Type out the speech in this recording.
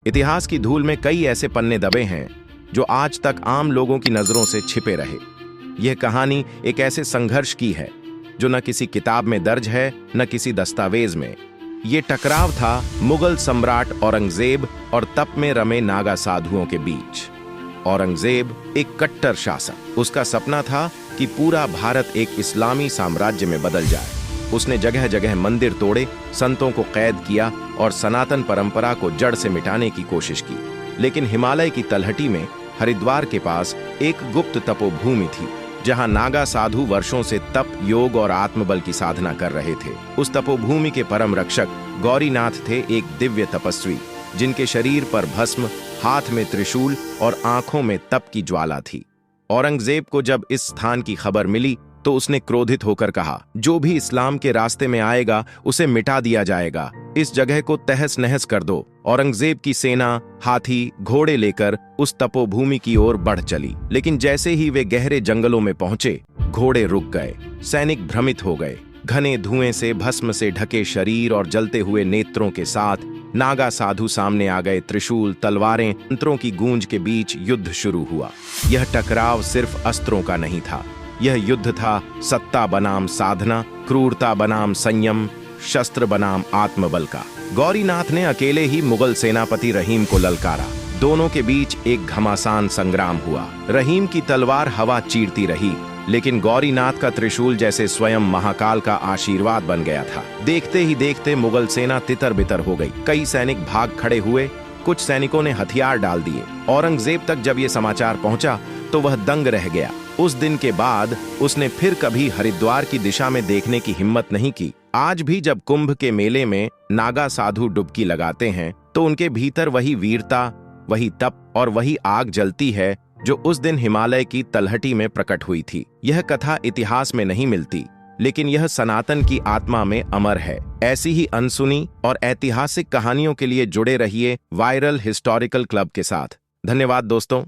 इतिहास की धूल में कई ऐसे पन्ने दबे हैं जो आज तक आम लोगों की नजरों से छिपे रहे। यह कहानी एक ऐसे संघर्ष की है जो न किसी किताब में दर्ज है न किसी दस्तावेज में। ये टकराव था मुगल सम्राट औरंगजेब और तप में रमे नागा साधुओं के बीच। औरंगजेब एक कट्टर शासक। उसका सपना था कि पूरा भारत एक इस्लामी साम्राज्य में बदल जाए। उसने जगह जगह मंदिर तोड़े, संतों को कैद किया और सनातन परंपरा को जड़ से मिटाने की कोशिश की। लेकिन हिमालय की तलहटी में हरिद्वार के पास एक गुप्त तपोभूमि थी जहां नागा साधु वर्षों से तप, योग और आत्मबल की साधना कर रहे थे। उस तपोभूमि के परम रक्षक गौरीनाथ थे, एक दिव्य तपस्वी जिनके शरीर पर भस्म, हाथ में त्रिशूल और आंखों में तप की ज्वाला थी। औरंगजेब को जब इस स्थान की खबर मिली तो उसने क्रोधित होकर कहा, जो भी इस्लाम के रास्ते में आएगा उसे मिटा दिया जाएगा। इस जगह को तहस नहस कर दो। औरंगजेब की सेना हाथी, घोड़े लेकर उस तपोभूमि की ओर बढ़ चली। लेकिन जैसे ही वे गहरे जंगलों में पहुंचे, घोड़े रुक गए। सैनिक भ्रमित हो गए। घने धुएं से, भस्म से ढके शरीर और जलते हुए नेत्रों के साथ नागा साधु सामने आ गए। त्रिशूल, तलवारें, मंत्रों की गूंज के बीच युद्ध शुरू हुआ। यह टकराव सिर्फ अस्त्रों का नहीं था, यह युद्ध था सत्ता बनाम साधना, क्रूरता बनाम संयम, शस्त्र बनाम आत्मबल का। गौरीनाथ ने अकेले ही मुगल सेनापति रहीम को ललकारा। दोनों के बीच एक घमासान संग्राम हुआ। रहीम की तलवार हवा चीरती रही, लेकिन गौरीनाथ का त्रिशूल जैसे स्वयं महाकाल का आशीर्वाद बन गया था। देखते ही देखते मुगल सेना तितर बितर हो गई। कई सैनिक भाग खड़े हुए, कुछ सैनिकों ने हथियार डाल दिए। औरंगजेब तक जब ये समाचार पहुंचा तो वह दंग रह गया। उस दिन के बाद उसने फिर कभी हरिद्वार की दिशा में देखने की हिम्मत नहीं की। आज भी जब कुंभ के मेले में नागा साधु डुबकी लगाते हैं तो उनके भीतर वही वीरता, वही तप और वही आग जलती है जो उस दिन हिमालय की तलहटी में प्रकट हुई थी। यह कथा इतिहास में नहीं मिलती, लेकिन यह सनातन की आत्मा में अमर है। ऐसी ही अनसुनी और ऐतिहासिक कहानियों के लिए जुड़े रहिए वायरल हिस्टोरिकल क्लब के साथ। धन्यवाद दोस्तों।